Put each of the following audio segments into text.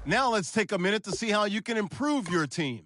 Now let's take a minute to see how you can improve your team.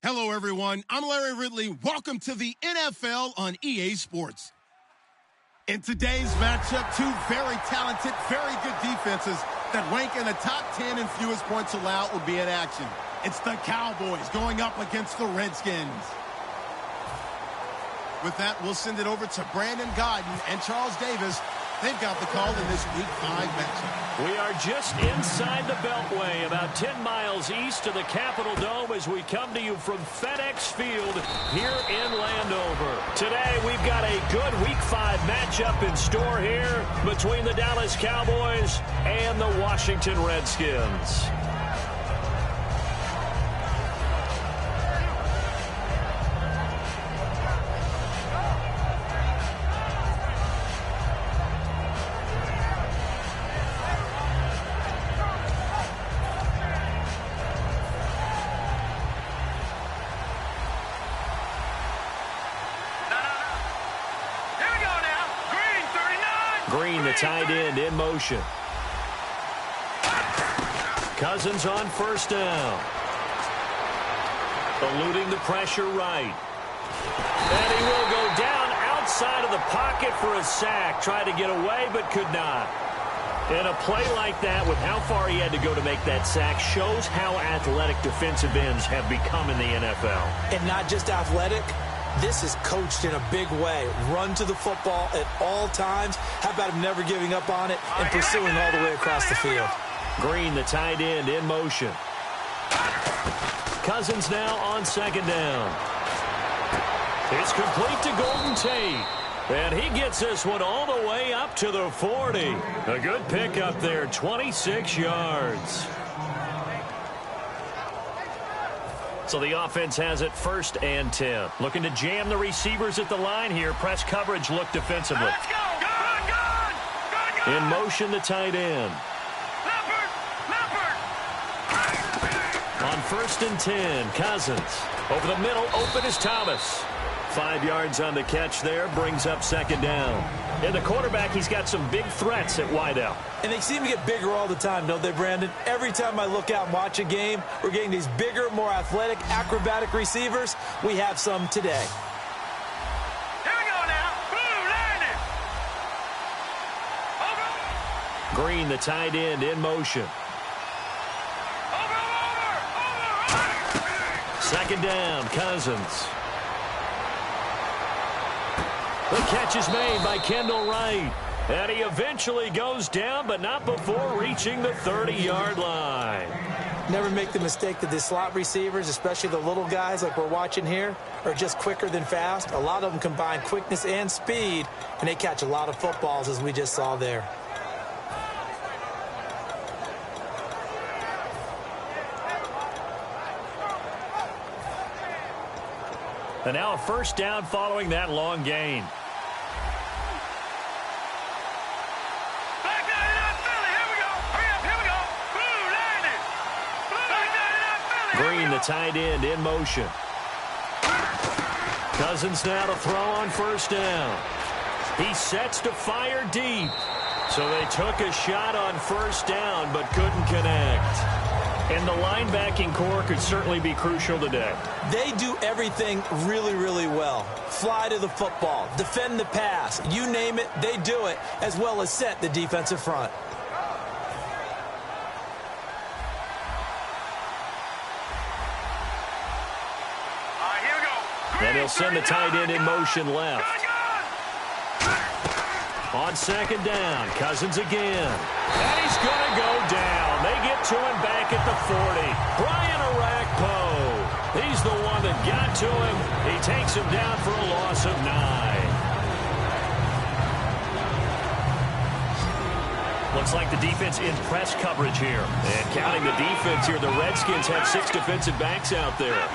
Hello, everyone. I'm Larry Ridley. Welcome to the NFL on EA Sports. In today's matchup, two very talented, very good defenses that rank in the top 10 in fewest points allowed will be in action. It's the Cowboys going up against the Redskins. With that, we'll send it over to Brandon Gaudin and Charles Davis. They've got the call in this Week 5 matchup. We are just inside the Beltway, about 10 miles east of the Capitol Dome as we come to you from FedEx Field here in Landover. Today, we've got a good Week 5 matchup in store here between the Dallas Cowboys and the Washington Redskins. Green, the tight end, in motion. Cousins on first down. Eluding the pressure right. And he will go down outside of the pocket for a sack. Tried to get away, but could not. And a play like that, with how far he had to go to make that sack, shows how athletic defensive ends have become in the NFL. And not just athletic. This is coached in a big way. Run to the football at all times. How about him never giving up on it and pursuing all the way across the field? Green, the tight end, in motion. Cousins now on second down. It's complete to Golden Tate. And he gets this one all the way up to the 40. A good pickup there, 26 yards. So the offense has it 1st and 10. Looking to jam the receivers at the line here. Press coverage look defensively. Let's go. Good. In motion, the tight end. Leopard. On 1st and 10, Cousins. Over the middle, open is Thomas. 5 yards on the catch there, brings up second down. And the quarterback, he's got some big threats at wideout. And they seem to get bigger all the time, don't they, Brandon? Every time I look out and watch a game, we're getting these bigger, more athletic, acrobatic receivers. We have some today. Here we go now. Blue, landing. Over. Green, the tight end, in motion. Over. Second down, Cousins. The catch is made by Kendall Wright. And he eventually goes down, but not before reaching the 30-yard line. Never make the mistake that the slot receivers, especially the little guys like we're watching here, are just quicker than fast. A lot of them combine quickness and speed, and they catch a lot of footballs, as we just saw there. And now a first down following that long gain. Green, the tight end, in motion. Cousins now to throw on first down. He sets to fire deep. So they took a shot on first down, but couldn't connect. And the linebacking core could certainly be crucial today. They do everything really, really well. Fly to the football, defend the pass, you name it, they do it, as well as set the defensive front. And he'll send the tight end in motion left. On second down, Cousins again. And he's going to go down. They get to him back at the 40. Brian Orakpo. He's the one that got to him. He takes him down for a loss of 9. Looks like the defense in press coverage here. And counting the defense here, the Redskins have 6 defensive backs out there.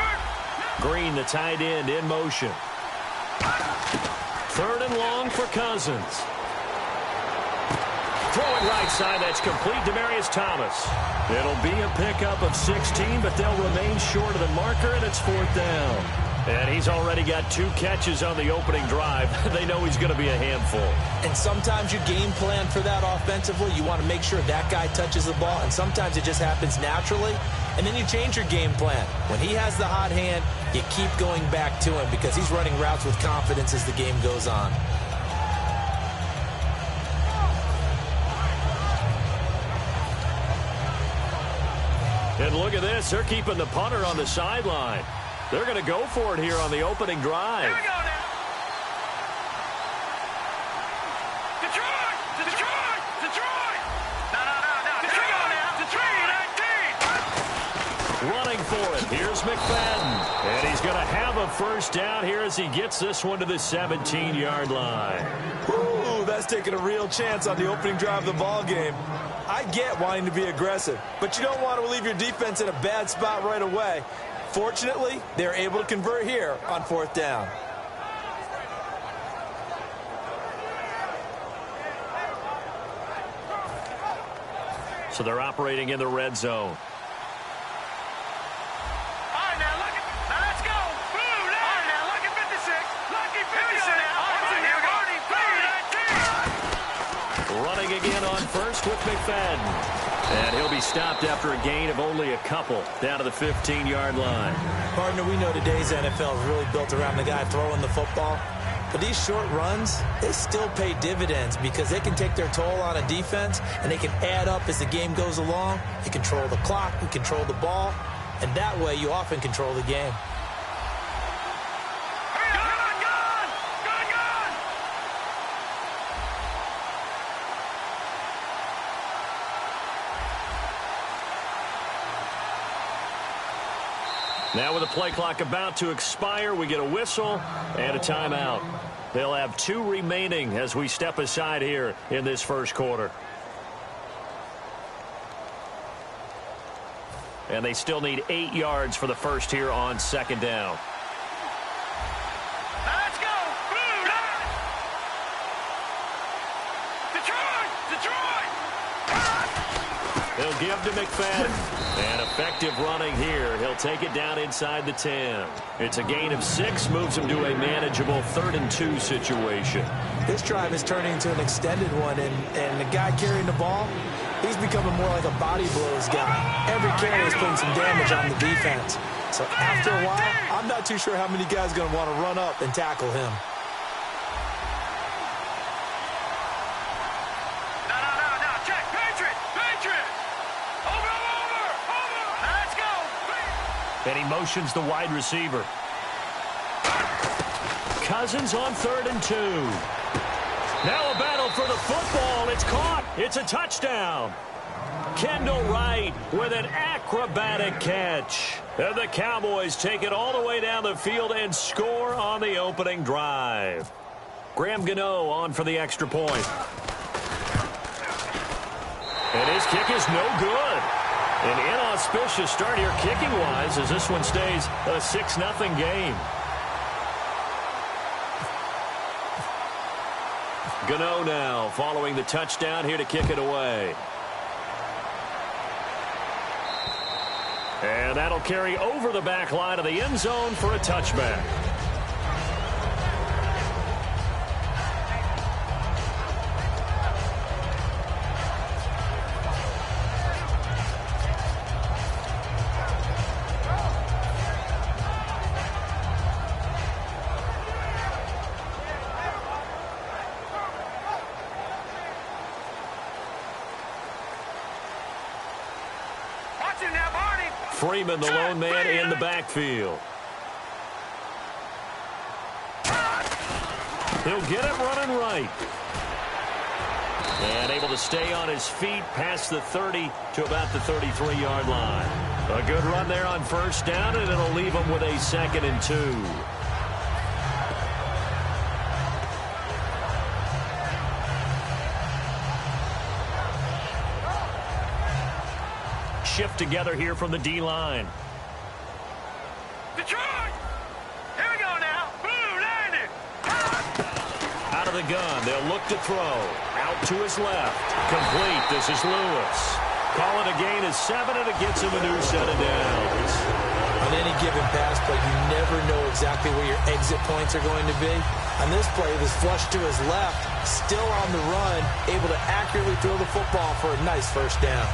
Green, the tight end, in motion. 3rd and long for Cousins. Throwing right side, that's complete. Demaryius Thomas. It'll be a pickup of 16, but they'll remain short of the marker, and it's 4th down. And he's already got 2 catches on the opening drive. They know he's going to be a handful. And sometimes you game plan for that offensively. You want to make sure that guy touches the ball, and sometimes it just happens naturally. And then you change your game plan. When he has the hot hand, you keep going back to him because he's running routes with confidence as the game goes on. And look at this. They're keeping the punter on the sideline. They're going to go for it here on the opening drive. Here we go now. Detroit! Detroit! Detroit! No. Detroit now. Detroit 19. Running for it. Here's McFadden. And he's going to have a first down here as he gets this one to the 17-yard line. Ooh, that's taking a real chance on the opening drive of the ball game. I get wanting to be aggressive, but you don't want to leave your defense in a bad spot right away. Fortunately, they're able to convert here on 4th down. So they're operating in the red zone. Let's go. Boom, all right, now, lucky 56. Lucky 56. Here we go. Running again on first with McFadden. And he'll be stopped after a gain of only a couple down to the 15-yard line. Partner, we know today's NFL is really built around the guy throwing the football. But these short runs, they still pay dividends because they can take their toll on a defense and they can add up as the game goes along. You control the clock, you control the ball, and that way you often control the game. Now with the play clock about to expire, we get a whistle and a timeout. They'll have 2 remaining as we step aside here in this first quarter. And they still need 8 yards for the first here on 2nd down. Let's go. Boom. Detroit. He'll give to McFadden. And effective running here. He'll take it down inside the 10. It's a gain of 6, moves him to a manageable 3rd and 2 situation. This drive is turning into an extended one, and the guy carrying the ball, he's becoming more like a body blows guy. Every carry is putting some damage on the defense. So after a while, I'm not too sure how many guys are going to want to run up and tackle him. No. Check. Patriot. Over. Let's go. And he motions the wide receiver. Cousins on 3rd and 2. Now a battle for the football. It's caught. It's a touchdown. Kendall Wright with an acrobatic catch. And the Cowboys take it all the way down the field and score on the opening drive. Graham Gano on for the extra point. And his kick is no good. An inauspicious start here kicking-wise as this one stays a 6-0 game. Gano now following the touchdown here to kick it away. And that'll carry over the back line of the end zone for a touchback. Freeman, the lone man in the backfield. He'll get it running right. And able to stay on his feet past the 30 to about the 33-yard line. A good run there on 1st down, and it'll leave him with a 2nd and 2. Shift together here from the D-line. Detroit! Here we go now. Boom, landed. Out of the gun, they'll look to throw. Out to his left. Complete. This is Lewis. Call it a gain of 7, and it gets him a new set of downs. On any given pass play, you never know exactly where your exit points are going to be. On this play, it was flushed to his left, still on the run, able to accurately throw the football for a nice 1st down.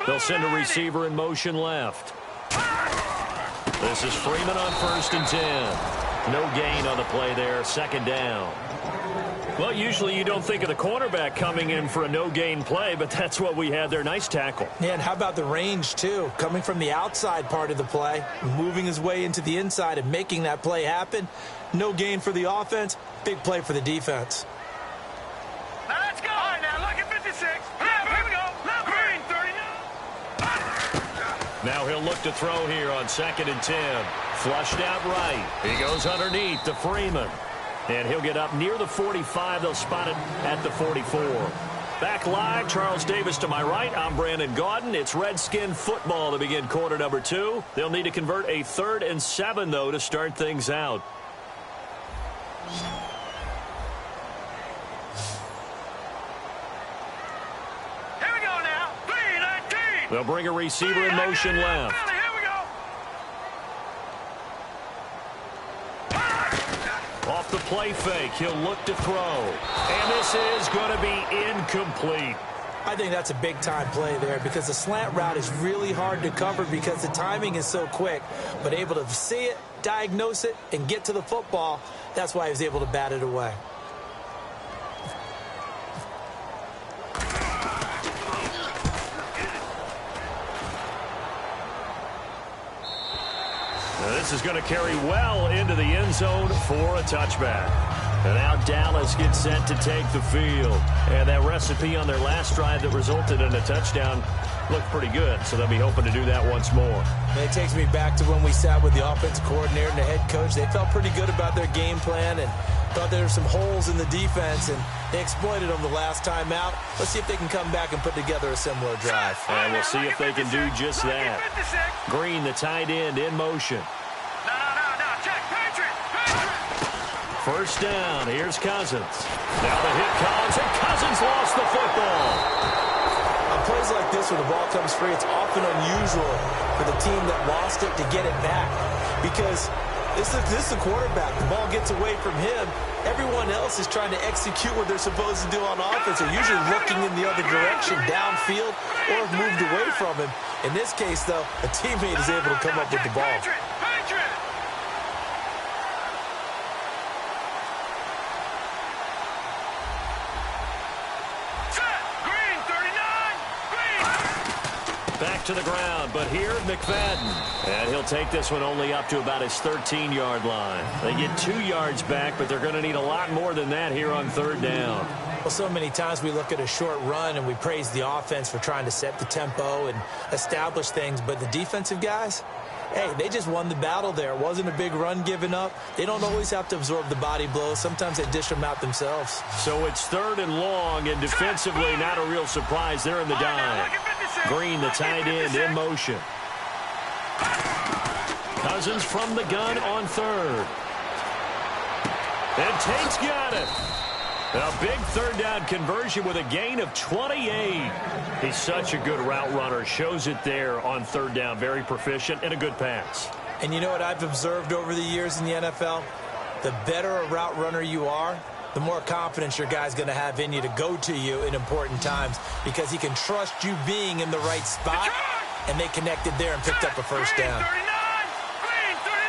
They'll send a receiver in motion left. This is Freeman on 1st and 10. No gain on the play there, 2nd down. Well, usually you don't think of the cornerback coming in for a no-gain play, but that's what we had there. Nice tackle. Yeah, and how about the range, too? Coming from the outside part of the play, moving his way into the inside and making that play happen. No gain for the offense, big play for the defense. Now let's go. All right, now look at 56. Here we go. Left green, 39. Now he'll look to throw here on 2nd and 10. Flushed out right. He goes underneath to Freeman. And he'll get up near the 45. They'll spot it at the 44. Back live, Charles Davis to my right. I'm Brandon Gaudin. It's Redskin football to begin quarter number 2. They'll need to convert a 3rd and 7, though, to start things out. Here we go now. 3-19. They'll bring a receiver in motion left. Here we go. Off the play fake, he'll look to throw. And this is going to be incomplete. I think that's a big-time play there because the slant route is really hard to cover because the timing is so quick. But able to see it, diagnose it, and get to the football, that's why he was able to bat it away. Now this is going to carry well into the end zone for a touchback. And now Dallas gets set to take the field. And that recipe on their last drive that resulted in a touchdown looked pretty good, so they'll be hoping to do that once more. And it takes me back to when we sat with the offensive coordinator and the head coach. They felt pretty good about their game plan and thought there were some holes in the defense, and they exploited them the last time out. Let's see if they can come back and put together a similar drive. And we'll see if they can do just that. Green, the tight end, in motion. No, check, Patriot. 1st down, here's Cousins. Now the hit comes, and Cousins lost the football. On plays like this where the ball comes free, it's often unusual for the team that lost it to get it back because this is the quarterback. The ball gets away from him. Everyone else is trying to execute what they're supposed to do on offense. They're usually looking in the other direction, downfield, or have moved away from him. In this case, though, a teammate is able to come up with the ball. Patriot. Back to the ground, but here, McFadden. And he'll take this one only up to about his 13-yard line. They get 2 yards back, but they're going to need a lot more than that here on 3rd down. Well, so many times we look at a short run and we praise the offense for trying to set the tempo and establish things, but the defensive guys, hey, they just won the battle there. It wasn't a big run given up. They don't always have to absorb the body blows. Sometimes they dish them out themselves. So it's 3rd and long, and defensively not a real surprise. They're in the dime. Green, the tight end, in motion. Cousins from the gun on 3rd. And Tate's got it. A big 3rd down conversion with a gain of 28. He's such a good route runner. Shows it there on 3rd down. Very proficient and a good pass. And you know what I've observed over the years in the NFL? The better a route runner you are, the more confidence your guy's going to have in you to go to you in important times because he can trust you being in the right spot, and they connected there and picked up a 1st down. Green, 39.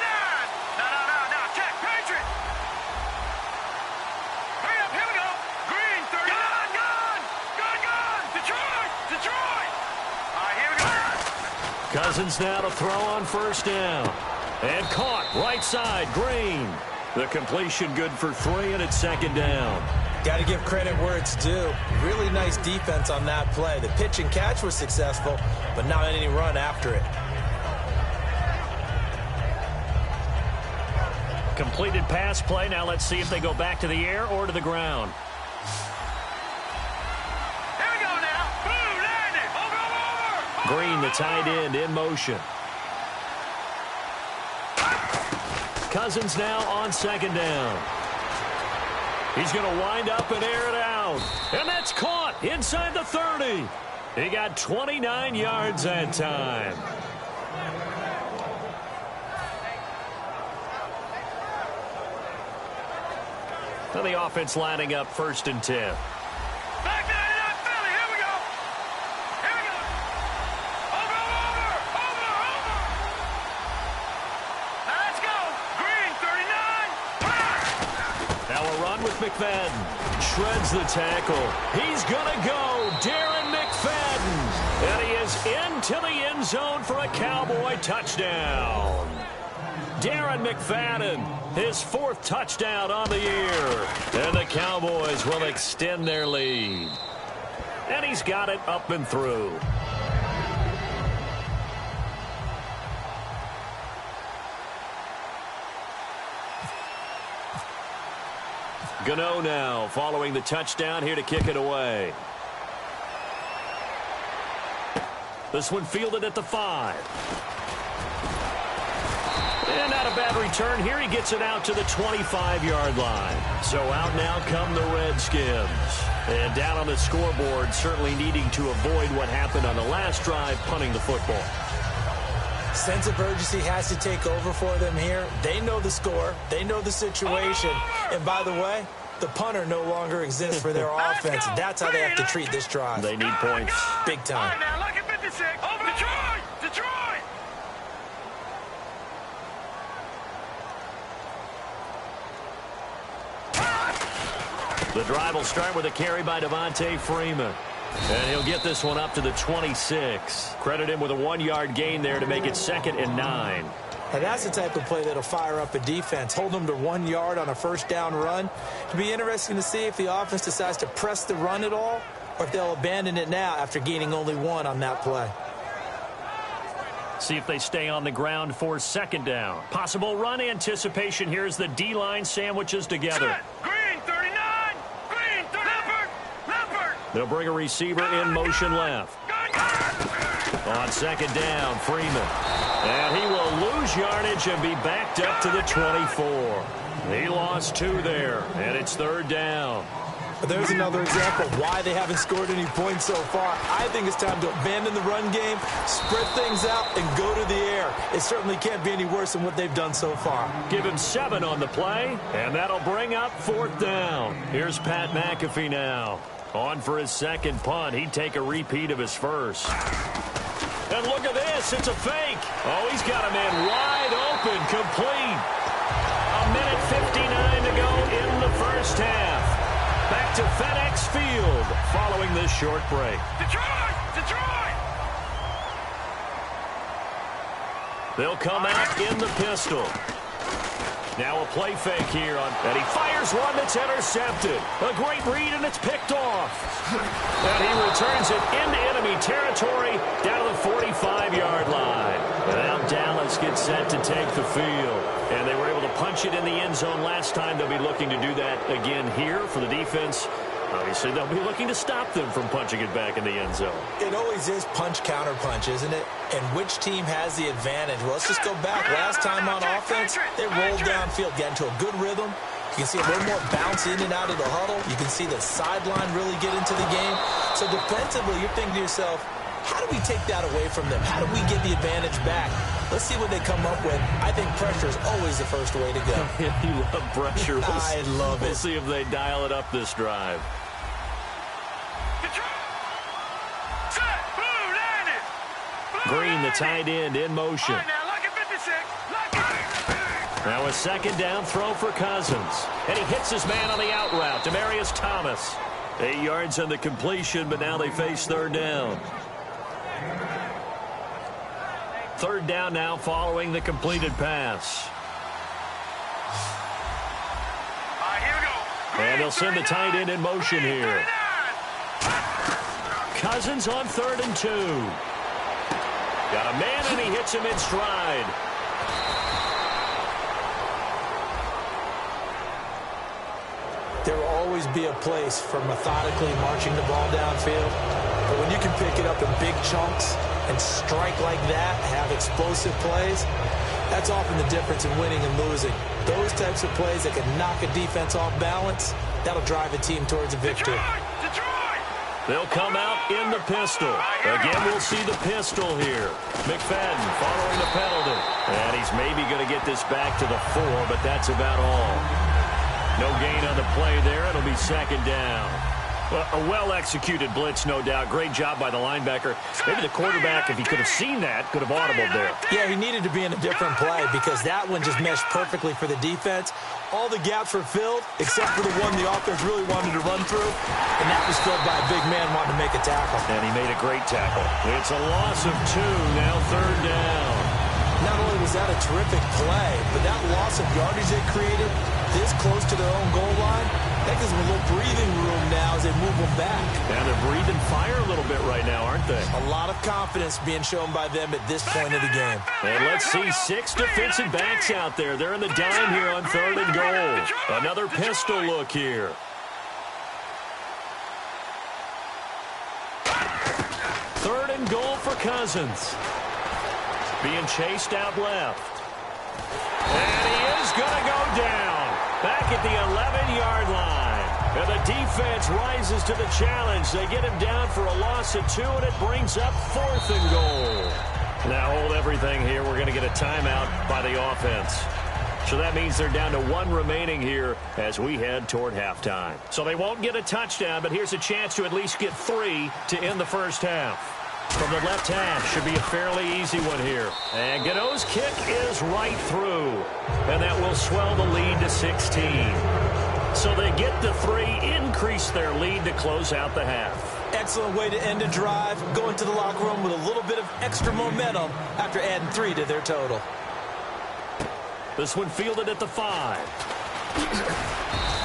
No, check, Patriot. Hurry up, here we go. Green, 39. Gone. Detroit. All right, here we go. Cousins now to throw on 1st down. And caught right side, Green. The completion good for 3, and it's 2nd down. Got to give credit where it's due. Really nice defense on that play. The pitch and catch was successful, but not any run after it. Completed pass play. Now let's see if they go back to the air or to the ground. Here we go now. Boom, landed. Over. Green, the tight end, in motion. Cousins now on 2nd down. He's going to wind up and air it out. And that's caught inside the 30. He got 29 yards that time. Now the offense lining up 1st and 10. Back to 99 Philly. Here we go. Now a run with McFadden. Shreds the tackle. He's going to go. Darren McFadden. And he is into the end zone for a Cowboy touchdown. Darren McFadden, his 4th touchdown on the year. And the Cowboys will extend their lead. And he's got it up and through. Gano now following the touchdown here to kick it away. This one fielded at the 5. And not a bad return here. He gets it out to the 25-yard line. So out now come the Redskins. And down on the scoreboard, certainly needing to avoid what happened on the last drive, punting the football. Sense of urgency has to take over for them here. They know the score. They know the situation. And by the way, the punter no longer exists for their offense. That's how they have to treat this drive. They need points. Big time. Now look at 56. Over Detroit! Detroit! The drive will start with a carry by Devontae Freeman. And he'll get this one up to the 26. Credit him with a 1-yard gain there to make it 2nd and 9. Now that's the type of play that'll fire up a defense. Hold them to 1 yard on a first down run. It'll be interesting to see if the offense decides to press the run at all or if they'll abandon it now after gaining only 1 on that play. See if they stay on the ground for 2nd down. Possible run anticipation here as the D-line sandwiches together. Set. Green 39. Green 30. Leopard. They'll bring a receiver in motion left. On 2nd down, Freeman. And he will lose yardage and be backed up to the 24. He lost 2 there, and it's 3rd down. But there's another example of why they haven't scored any points so far. I think it's time to abandon the run game, spread things out, and go to the air. It certainly can't be any worse than what they've done so far. Give him 7 on the play, and that'll bring up 4th down. Here's Pat McAfee now. On for his 2nd punt. He'd take a repeat of his first. And look at this. It's a fake. Oh, he's got a man wide open, complete. 1:59 to go in the first half. Back to FedEx Field following this short break. Detroit! Detroit! They'll come out in the pistol. Now a play fake here, and he fires one that's intercepted. A great read, and it's picked off. And he returns it into enemy territory down to the 45-yard line. And now Dallas gets set to take the field. And they were able to punch it in the end zone last time. They'll be looking to do that again here for the defense. Obviously, they'll be looking to stop them from punching it back in the end zone. It always is punch-counter-punch, isn't it? And which team has the advantage? Well, let's just go back. Last time on offense, they rolled downfield, got into a good rhythm. You can see a little more bounce in and out of the huddle. You can see the sideline really get into the game. So defensively, you're thinking to yourself, how do we take that away from them? How do we get the advantage back? Let's see what they come up with. I think pressure is always the first way to go. You love pressure. I love it. We'll see if they dial it up this drive. Green, the tight end, in motion. Now a 2nd down throw for Cousins. And he hits his man on the out route, Demaryius Thomas. 8 yards on the completion, but now they face 3rd down. 3rd down now following the completed pass. And they'll send the tight end in motion here. Cousins on 3rd and 2. Got a man, and he hits him in stride. There will always be a place for methodically marching the ball downfield. But when you can pick it up in big chunks and strike like that, have explosive plays, that's often the difference in winning and losing. Those types of plays that can knock a defense off balance, that'll drive a team towards a victory. They'll come out in the pistol. Again, we'll see the pistol here. McFadden following the penalty. And he's maybe going to get this back to the 4, but that's about all. No gain on the play there. It'll be 2nd down. Well, a well-executed blitz, no doubt. Great job by the linebacker. Maybe the quarterback, if he could have seen that, could have audibled there. Yeah, he needed to be in a different play because that one just meshed perfectly for the defense. All the gaps were filled except for the one the offense really wanted to run through, and that was filled by a big man wanting to make a tackle. And he made a great tackle. It's a loss of 2, now 3rd down. Not only was that a terrific play, but that loss of yardage they created this close to their own goal line, that gives them a little breathing room now as they move them back. And they're breathing fire a little bit right now, aren't they? A lot of confidence being shown by them at this point of the game. And let's see 6 defensive backs out there. They're in the dime here on 3rd and goal. Another pistol look here. Third and goal for Cousins. Being chased out left. And he is going to go down. Back at the 11-yard line. And the defense rises to the challenge. They get him down for a loss of 2, and it brings up 4th and goal. Now hold everything here. We're going to get a timeout by the offense. So that means they're down to 1 remaining here as we head toward halftime. So they won't get a touchdown, but here's a chance to at least get 3 to end the first half. From the left half, should be a fairly easy one here. And Gano's kick is right through. And that will swell the lead to 16. So they get the 3, increase their lead to close out the half. Excellent way to end a drive, go into the locker room with a little bit of extra momentum after adding 3 to their total. This one fielded at the 5.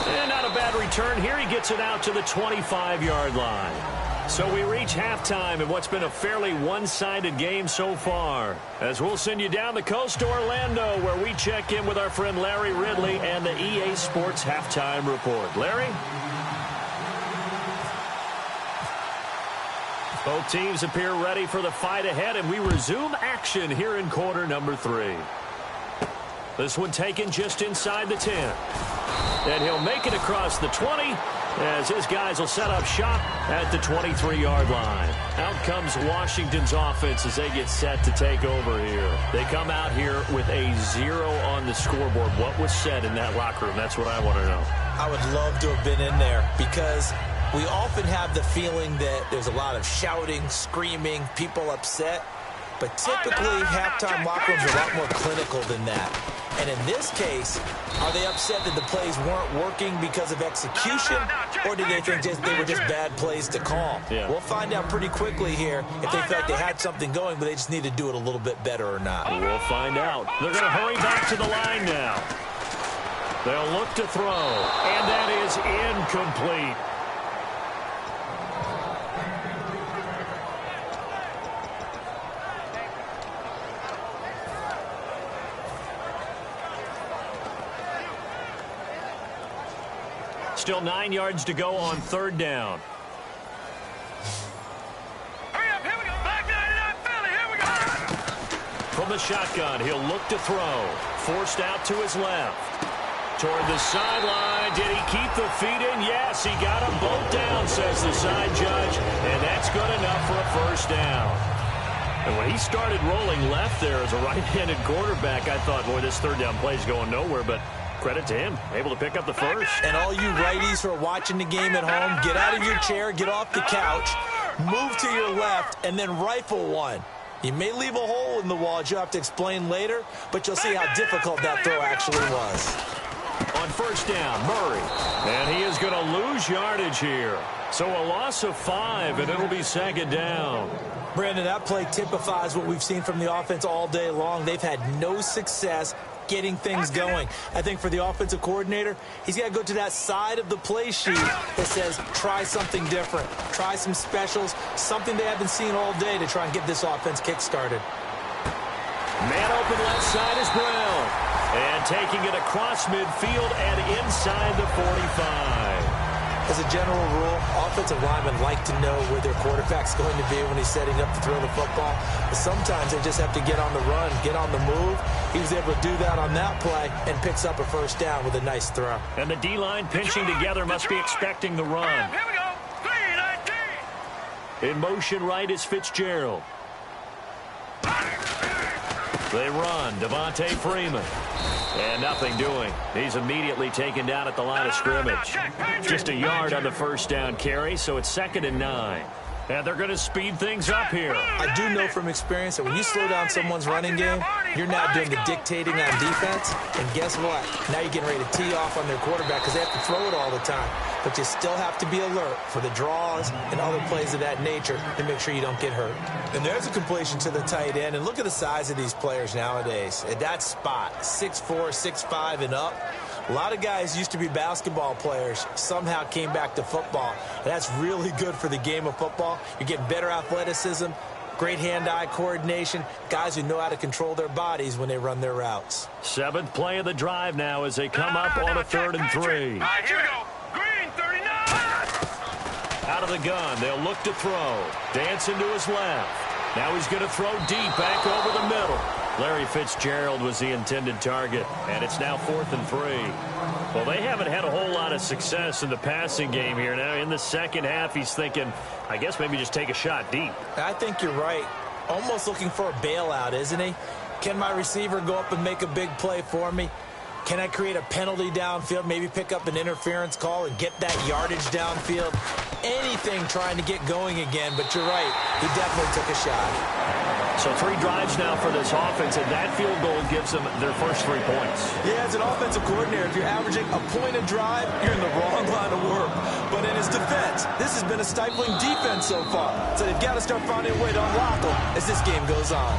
And not a bad return here. He gets it out to the 25-yard line. So we reach halftime in what's been a fairly one-sided game so far. As we'll send you down the coast to Orlando, where we check in with our friend Larry Ridley and the EA Sports Halftime Report. Larry? Both teams appear ready for the fight ahead, and we resume action here in quarter number 3. This one taken just inside the 10. And he'll make it across the 20 as his guys will set up shop at the 23-yard line. Out comes Washington's offense as they get set to take over here. They come out here with a 0 on the scoreboard. What was said in that locker room? That's what I want to know. I would love to have been in there because we often have the feeling that there's a lot of shouting, screaming, people upset. But typically, halftime locker rooms are a lot more clinical than that. And in this case, are they upset that the plays weren't working because of execution, or do they think they were just bad plays to call? Yeah. We'll find out pretty quickly here if they feel like they had something going, but they just need to do it a little bit better or not. We'll find out. They're going to hurry back to the line now. They'll look to throw, and that is incomplete. Still 9 yards to go on 3rd down. Hurry up, here we go. Back 99 Philly, here we go. From the shotgun, he'll look to throw. Forced out to his left. Toward the sideline. Did he keep the feet in? Yes, he got them both down, says the side judge. And that's good enough for a first down. And when he started rolling left there as a right-handed quarterback, I thought, boy, this 3rd down play is going nowhere, but credit to him, able to pick up the first. And all you righties who are watching the game at home, get out of your chair, get off the couch, move to your left, and then rifle one. You may leave a hole in the wall, as you'll have to explain later, but you'll see how difficult that throw actually was. On 1st down, Murray. And he is going to lose yardage here. So a loss of 5, and it'll be 2nd down. Brandon, that play typifies what we've seen from the offense all day long. They've had no success getting things going. I think for the offensive coordinator, he's got to go to that side of the play sheet that says try something different, try some specials, something they haven't seen all day to try and get this offense kick-started. Man open left side is Brown. And taking it across midfield and inside the 45. As a general rule, offensive linemen like to know where their quarterback's going to be when he's setting up to throw the football. But sometimes they just have to get on the run, get on the move. He was able to do that on that play and picks up a first down with a nice throw. And the D-line pinching together must be expecting the run. Here we go. 3-19. In motion right is Fitzgerald. They run. Devontae Freeman. And nothing doing. He's immediately taken down at the line of scrimmage. Just a yard on the first down carry, so it's 2nd and 9. And they're going to speed things up here. I do know from experience that when you slow down someone's running game, you're now doing the dictating on defense. And guess what? Now you're getting ready to tee off on their quarterback because they have to throw it all the time. But you still have to be alert for the draws and other plays of that nature to make sure you don't get hurt. And there's a completion to the tight end. And look at the size of these players nowadays. At that spot, 6'4", 6'5", and up. A lot of guys used to be basketball players, somehow came back to football. And that's really good for the game of football. You're getting better athleticism, great hand-eye coordination, guys who know how to control their bodies when they run their routes. 7th play of the drive now as they come up on a 3rd and 3. Here we go. Green, 39. Out of the gun, they'll look to throw. Dancing to his left. Now he's going to throw deep back over the middle. Larry Fitzgerald was the intended target, and it's now 4th and 3. Well, they haven't had a whole lot of success in the passing game here. Now, in the second half, he's thinking, I guess maybe just take a shot deep. I think you're right. Almost looking for a bailout, isn't he? Can my receiver go up and make a big play for me? Can I create a penalty downfield, maybe pick up an interference call and get that yardage downfield? Anything trying to get going again, but you're right. He definitely took a shot. So 3 drives now for this offense, and that field goal gives them their first 3 points. Yeah, as an offensive coordinator, if you're averaging a point a drive, you're in the wrong line of work. But in his defense, this has been a stifling defense so far. So they've got to start finding a way to unlock them as this game goes on.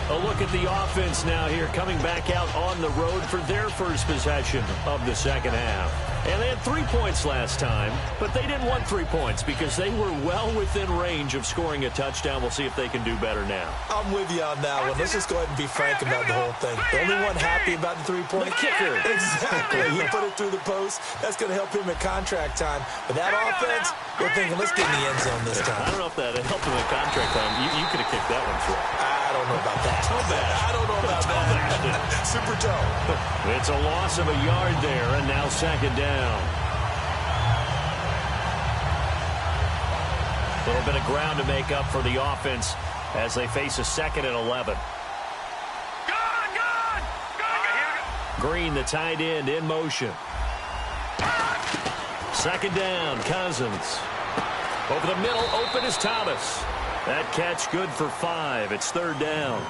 A look at the offense now here, coming back out on the road for their first possession of the second half. And they had 3 points last time, but they didn't want 3 points because they were well within range of scoring a touchdown. We'll see if they can do better now. I'm with you on that one. Let's just go ahead and be frank about the whole thing. The only one happy about the 3-point? The kicker. Exactly. He put it through the post. That's going to help him at contract time. But that offense, they're thinking, let's get in the end zone this time. I don't know if that helped him at contract time. You could have kicked that one through. I don't know about that. I don't know about that. Super toe. It's a loss of a yard there, and now 2nd down. A little bit of ground to make up for the offense as they face a 2nd and 11. Green, the tight end, in motion. 2nd down, Cousins. Over the middle, open is Thomas. That catch good for 5. It's 3rd down.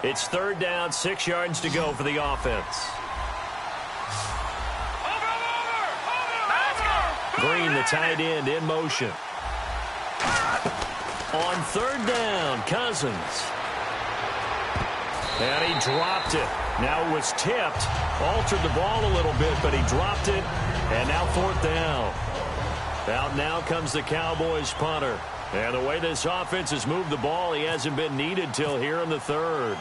It's 3rd down, 6 yards to go for the offense. Green, the tight end, in motion. On 3rd down, Cousins. And he dropped it. Now it was tipped. Altered the ball a little bit, but he dropped it. And now 4th down. Out now comes the Cowboys punter. And the way this offense has moved the ball, he hasn't been needed till here in the 3rd.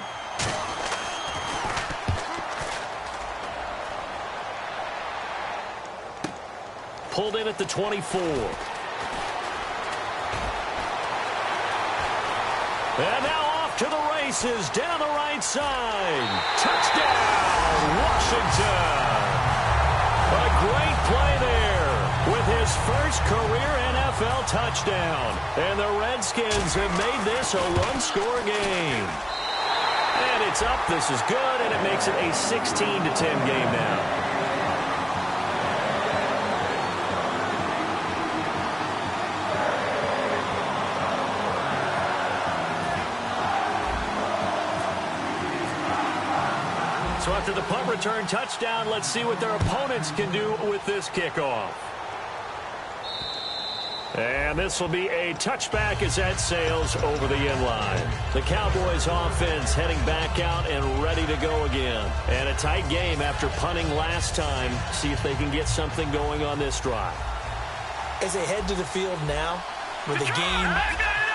Pulled in at the 24. And now off to the races down the right side. Touchdown, Washington. A great play there with his first career NFL touchdown. And the Redskins have made this a one-score game. And it's up. This is good, and it makes it a 16-10 game now. So after the punt return touchdown, let's see what their opponents can do with this kickoff. And this will be a touchback as that sails over the end line. The Cowboys offense heading back out and ready to go again. And a tight game after punting last time. See if they can get something going on this drive. As they head to the field now, with the game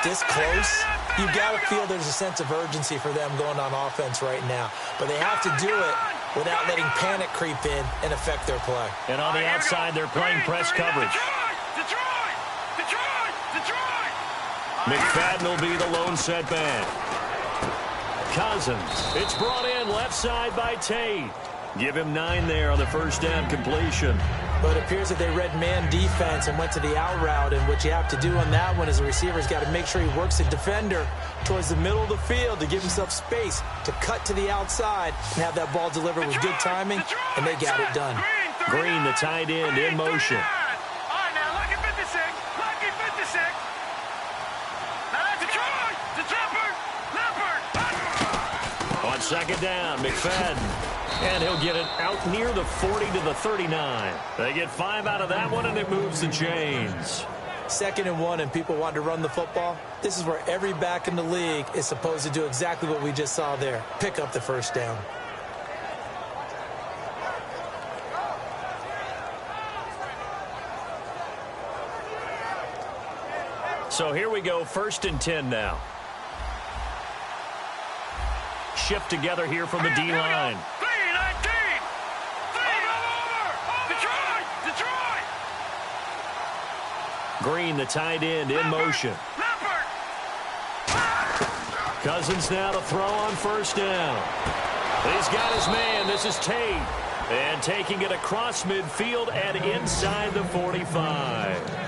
this close, you've got to feel there's a sense of urgency for them going on offense right now. But they have to do it without letting panic creep in and affect their play. And on the outside, they're playing press coverage. McFadden will be the lone setback. Cousins. It's brought in left side by Tate. Give him 9 there on the first down completion. But it appears that they read man defense and went to the out route, and what you have to do on that one is the receiver's got to make sure he works the defender towards the middle of the field to give himself space to cut to the outside and have that ball delivered with good timing, and they got it done. Green, the tight end, in motion. All right, now, lucky 56. Lucky 56. Now that's Detroit. Leopard. On second down, McFadden. And he'll get it out near the 40 to the 39. They get 5 out of that one, and it moves the chains. 2nd and 1, and people want to run the football. This is where every back in the league is supposed to do exactly what we just saw there. Pick up the first down. So here we go, 1st and 10 now. Shift together here from the D-line. Green, the tight end, in motion. Cousins now to throw on first down. He's got his man. This is Tate. And taking it across midfield and inside the 45.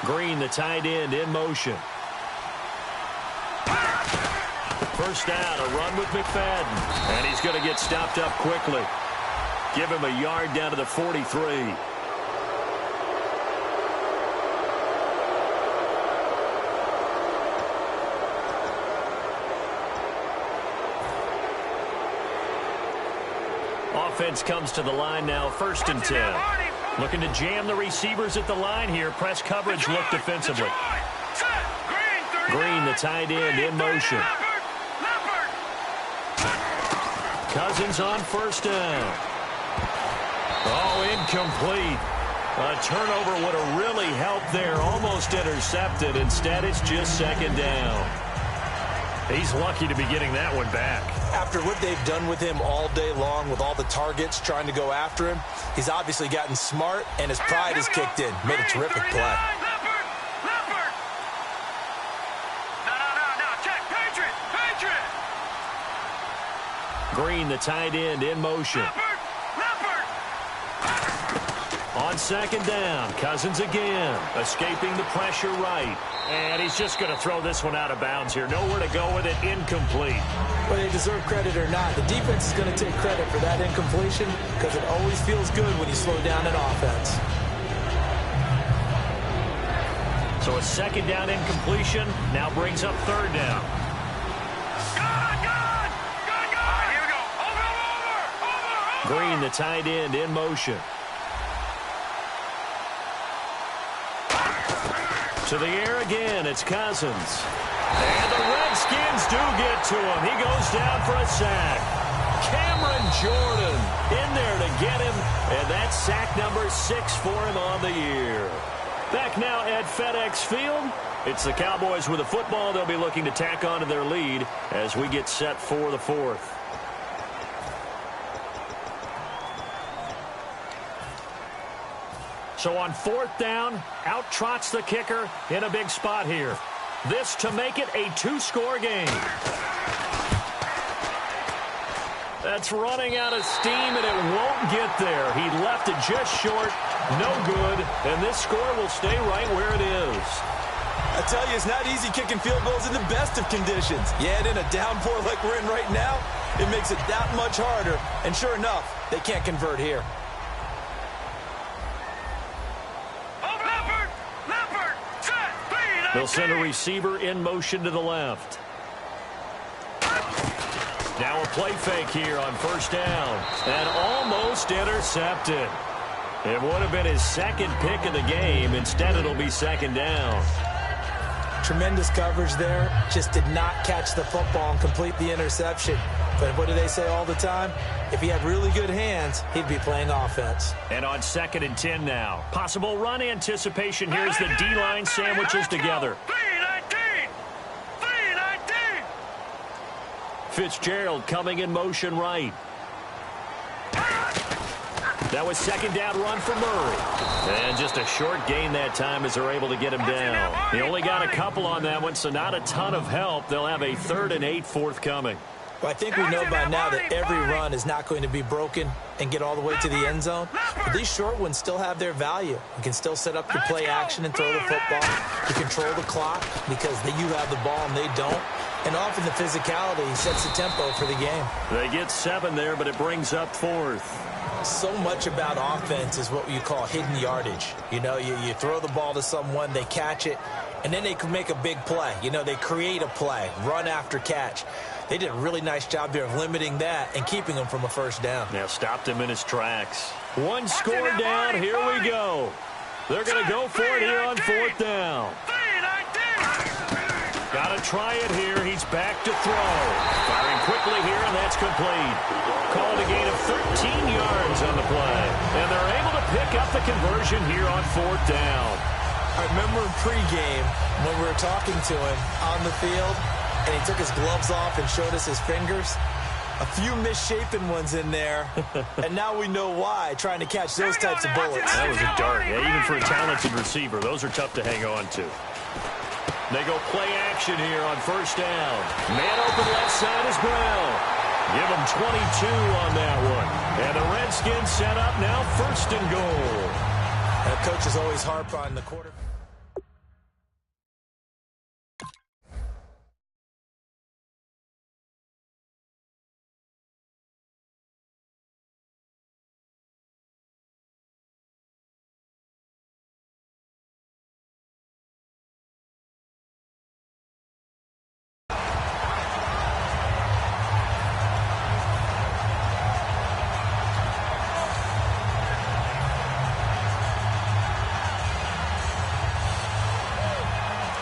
Green, the tight end, in motion. First down, a run with McFadden. And he's going to get stopped up quickly. Give him a yard down to the 43. Offense comes to the line now, 1st and 10. Looking to jam the receivers at the line here. Press coverage look defensively. Green, the tight end, in motion. Cousins on first down. Oh, incomplete. A turnover would have really helped there. Almost intercepted. Instead, it's just 2nd down. He's lucky to be getting that one back. After what they've done with him all day long with all the targets trying to go after him, he's obviously gotten smart, and his pride has kicked in. Made a terrific play. Green, the tight end, in motion. On 2nd down, Cousins again, escaping the pressure right. And he's just going to throw this one out of bounds here. Nowhere to go with it, incomplete. Whether they deserve credit or not, the defense is going to take credit for that incompletion because it always feels good when you slow down an offense. So a 2nd down incompletion now brings up 3rd down. Here we go. Over. Green, the tight end, in motion. To the air again, it's Cousins. And the Redskins do get to him. He goes down for a sack. Cameron Jordan in there to get him. And that's sack number 6 for him on the year. Back now at FedEx Field. It's the Cowboys with the football. They'll be looking to tack on to their lead as we get set for the 4th. So on 4th down, out trots the kicker in a big spot here. This to make it a 2-score game. That's running out of steam, and it won't get there. He left it just short, no good, and this score will stay right where it is. I tell you, it's not easy kicking field goals in the best of conditions. Yet in a downpour like we're in right now, it makes it that much harder. And sure enough, they can't convert here. They'll send a receiver in motion to the left. Now a play fake here on 1st down. And almost intercepted. It would have been his 2nd pick of the game. Instead, it'll be 2nd down. Tremendous coverage there. Just did not catch the football and complete the interception. But what do they say all the time? If he had really good hands, he'd be playing offense. And on 2nd and 10 now. Possible run anticipation here as the D-line sandwiches together. 3-19. Fitzgerald coming in motion right. That was second down run for Murray. And just a short gain that time as they're able to get him down. He only got a couple on that one, so not a ton of help. They'll have a 3rd and 8 forthcoming. Well, I think we know by now that every run is not going to be broken and get all the way to the end zone. But these short ones still have their value. You can still set up your play action and throw the football. You control the clock because you have the ball and they don't. And often the physicality sets the tempo for the game. They get 7 there, but it brings up 4th. So much about offense is what you call hidden yardage. You know, you throw the ball to someone, they catch it, and then they can make a big play. You know, they create a play, run after catch. They did a really nice job there of limiting that and keeping him from a first down. Yeah, stopped him in his tracks. One score down. Here we go. They're going to go for it here on 4th down. Got to try it here. He's back to throw. Firing quickly here, and that's complete. Called a gain of 13 yards on the play. And they're able to pick up the conversion here on 4th down. I remember in pregame when we were talking to him on the field, and he took his gloves off and showed us his fingers. A few misshapen ones in there, and now we know why, trying to catch those types of bullets. That was a dart. Yeah, even for a talented receiver, those are tough to hang on to. They go play action here on 1st down. Man open left side is Brown. Give him 22 on that one. And the Redskins set up now 1st and goal. And coaches always harp on the quarterback.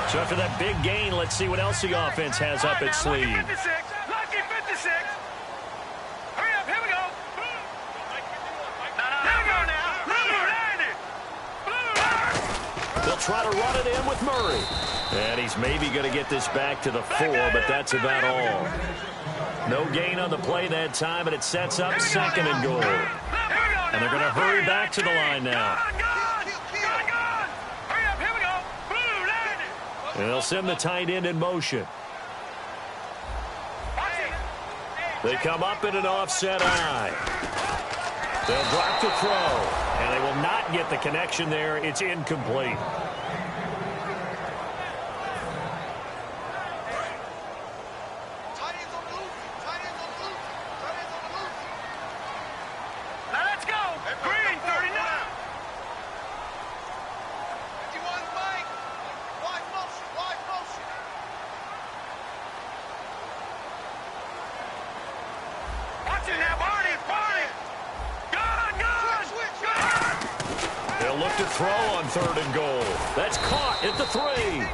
So after that big gain, let's see what else the offense has up its sleeve. Lucky 56. Hurry up, here we go. Here we go now. They'll try to run it in with Murray. And he's maybe going to get this back to the 4, but that's about all. No gain on the play that time, and it sets up 2nd and goal. And they're going to hurry back to the line now. And they'll send the tight end in motion. They come up in an offset eye. They'll drop the throw. And they will not get the connection there. It's incomplete. Now let's go. Green 39. They'll look to throw on 3rd and goal. That's caught at the 3.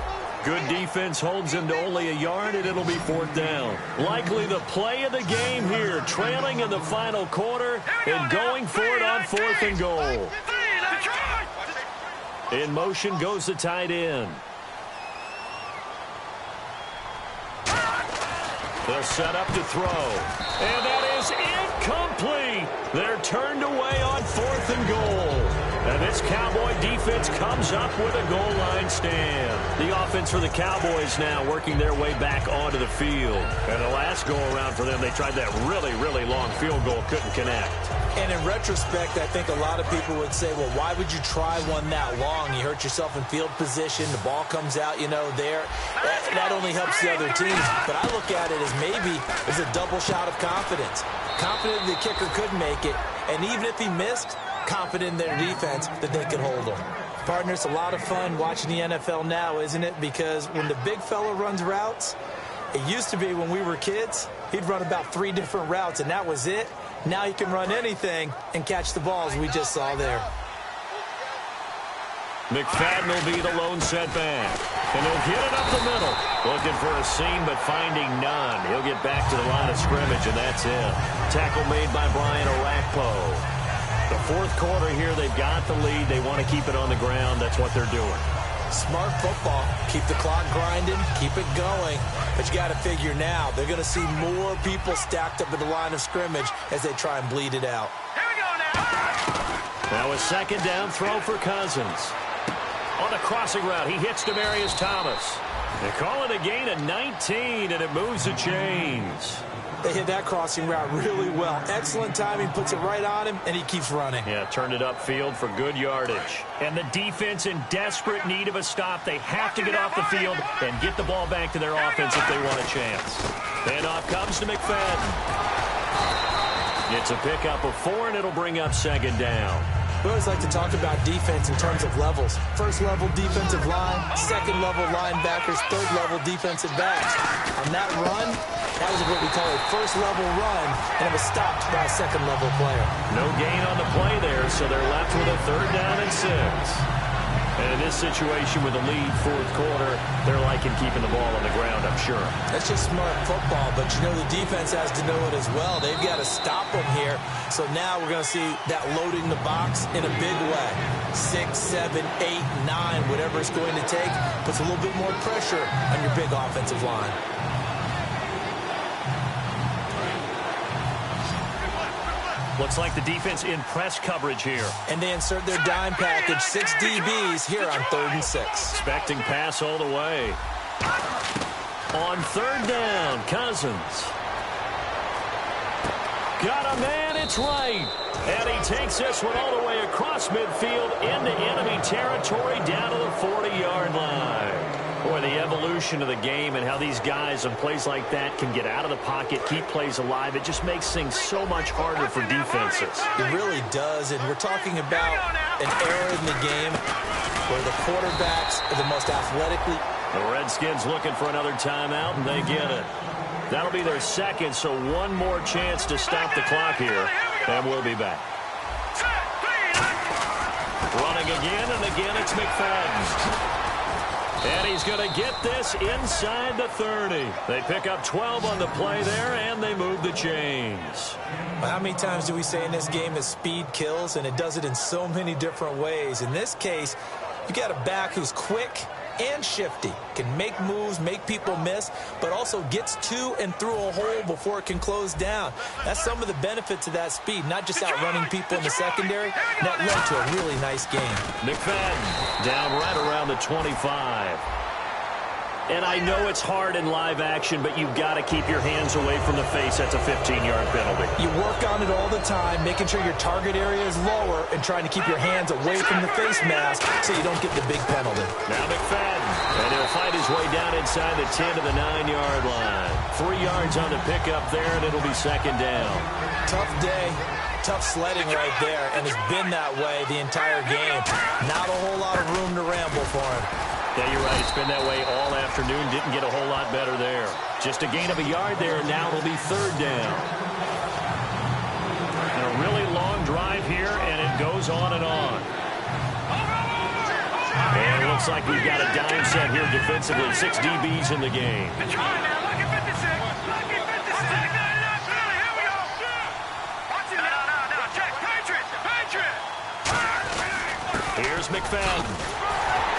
Good defense holds him to only a yard, and it'll be 4th down. Likely the play of the game here, trailing in the final quarter and going for it on 4th and goal. In motion goes the tight end. They'll set up to throw. And that is incomplete. They're turned away on 4th and goal. And this Cowboy defense comes up with a goal line stand. The offense for the Cowboys now working their way back onto the field. And the last go-around for them, they tried that really, really long field goal, couldn't connect. And in retrospect, I think a lot of people would say, well, why would you try one that long? You hurt yourself in field position. The ball comes out, you know, there. That only helps the other teams. But I look at it as maybe it's a double shot of confidence. Confident the kicker could make it. And even if he missed, confident in their defense that they could hold him. Partner, it's a lot of fun watching the NFL now, isn't it? Because when the big fella runs routes, it used to be when we were kids, he'd run about 3 different routes, and that was it. Now he can run anything and catch the balls we just saw there. McFadden will be the lone setback. And he'll get it up the middle. Looking for a seam, but finding none. He'll get back to the line of scrimmage, and that's it. Tackle made by Brian Orakpo. The 4th quarter here, they've got the lead. They want to keep it on the ground. That's what they're doing. Smart football. Keep the clock grinding, keep it going. But you got to figure now, they're going to see more people stacked up at the line of scrimmage as they try and bleed it out. Here we go now. Now a second down throw for Cousins. On the crossing route, he hits Demaryius Thomas. They call it a gain of 19, and it moves the chains. They hit that crossing route really well. Excellent timing, puts it right on him, and he keeps running. Yeah, turned it upfield for good yardage. And the defense in desperate need of a stop. They have to get off the field and get the ball back to their offense if they want a chance. Handoff comes to McFadden. It's a pickup of 4, and it'll bring up second down. We always like to talk about defense in terms of levels. First level defensive line, second level linebackers, third level defensive backs. On that run, that was what we call a first level run, and it was stopped by a second level player. No gain on the play there, so they're left with a 3rd down and 6. And in this situation with a lead fourth quarter, they're liking keeping the ball on the ground, I'm sure. That's just smart football, but you know the defense has to know it as well. They've got to stop them here. So now we're going to see that loading the box in a big way. 6, 7, 8, 9, whatever it's going to take, puts a little bit more pressure on your big offensive line. Looks like the defense in press coverage here. And they insert their dime package, 6 DBs here on 3rd and 6. Expecting pass all the way. On 3rd down, Cousins. Got a man, it's right. And he takes this one all the way across midfield into enemy territory down to the 40-yard line. Boy, the evolution of the game and how these guys on plays like that can get out of the pocket, keep plays alive, it just makes things so much harder for defenses. It really does, and we're talking about an era in the game where the quarterbacks are the most athletically. The Redskins looking for another timeout, and they get it. That'll be their second, so one more chance to stop the clock here, and we'll be back. Running again, and again it's McFadden. And he's going to get this inside the 30. They pick up 12 on the play there, and they move the chains. Well, how many times do we say in this game that speed kills, and it does it in so many different ways? In this case, you got a back who's quick and shifty, can make moves, make people miss, but also gets to and through a hole before it can close down. That's some of the benefits of that speed, not just outrunning people in the secondary. That led to a really nice game. McFadden down right around the 25. And I know it's hard in live action, but you've got to keep your hands away from the face. That's a 15-yard penalty. You work on it all the time, making sure your target area is lower and trying to keep your hands away from the face mask so you don't get the big penalty. Now McFadden, and he'll fight his way down inside the 10 to the 9-yard line. 3 yards on the pickup there, and it'll be second down. Tough day. Tough sledding right there, and it's been that way the entire game. Not a whole lot of room to ramble for him. Yeah, you're right. It's been that way all afternoon. Didn't get a whole lot better there. Just a gain of a yard there, and now it'll be 3rd down. And a really long drive here, and it goes on and on. And it looks like we've got a dime set here defensively. 6 DBs in the game. Here's McFadden.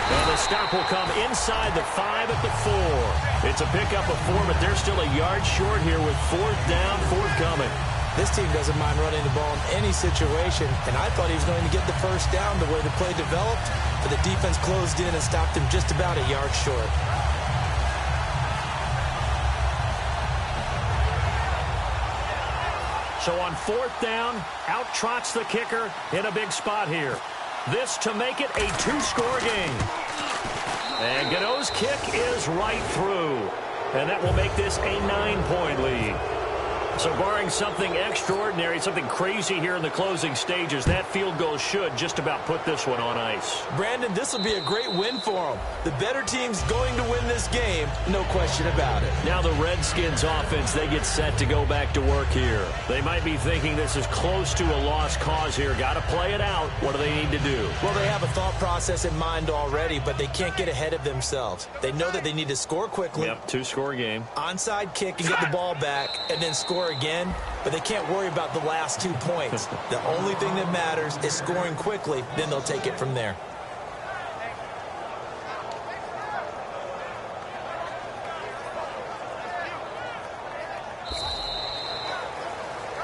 And the stop will come inside the 5 at the 4. It's a pickup of 4, but they're still a yard short here with 4th down, forthcoming. This team doesn't mind running the ball in any situation, and I thought he was going to get the first down the way the play developed, but the defense closed in and stopped him just about a yard short. So on 4th down, out trots the kicker in a big spot here. This to make it a 2-score game. And Gano's kick is right through. And that will make this a 9-point lead. So barring something extraordinary, something crazy here in the closing stages, that field goal should just about put this one on ice. Brandon, this will be a great win for them. The better team's going to win this game, no question about it. Now the Redskins offense, they get set to go back to work here. They might be thinking this is close to a lost cause here. Got to play it out. What do they need to do? Well, they have a thought process in mind already, but they can't get ahead of themselves. They know that they need to score quickly. Yep, 2-score game. Onside kick and get the ball back, and then score again, but they can't worry about the last 2 points. The only thing that matters is scoring quickly, then they'll take it from there.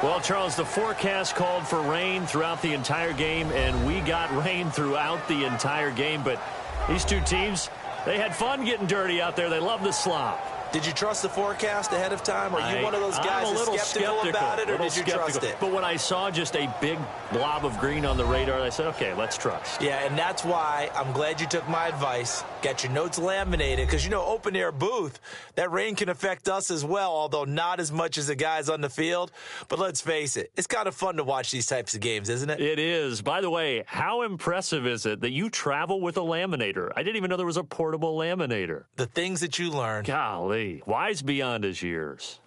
Well, Charles, the forecast called for rain throughout the entire game, and we got rain throughout the entire game. But these two teams, they had fun getting dirty out there. They love the slop. Did you trust the forecast ahead of time? Are you one of those guys that's skeptical about it, or did you trust it? But when I saw just a big blob of green on the radar, I said, okay, let's trust. Yeah, and that's why I'm glad you took my advice. Get your notes laminated, because, you know, open-air booth, that rain can affect us as well, although not as much as the guys on the field. But let's face it, it's kind of fun to watch these types of games, isn't it? It is. By the way, how impressive is it that you travel with a laminator? I didn't even know there was a portable laminator. The things that you learn. Golly. Wise beyond his years.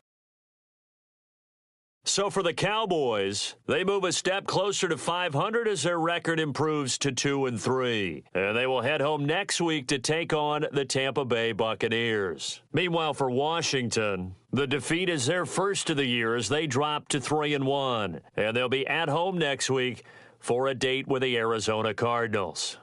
So for the Cowboys, they move a step closer to 500 as their record improves to 2-3. And they will head home next week to take on the Tampa Bay Buccaneers. Meanwhile, for Washington, the defeat is their first of the year as they drop to 3-1. And they'll be at home next week for a date with the Arizona Cardinals.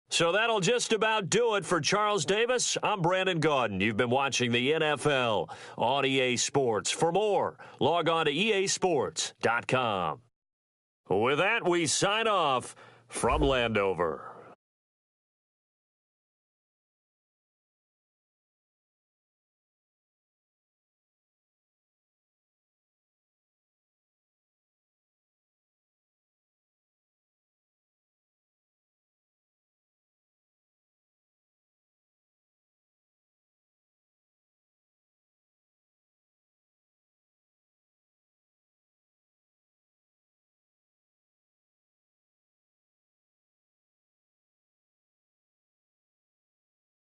So that'll just about do it for Charles Davis. I'm Brandon Gaudin. You've been watching the NFL on EA Sports. For more, log on to easports.com. With that, we sign off from Landover.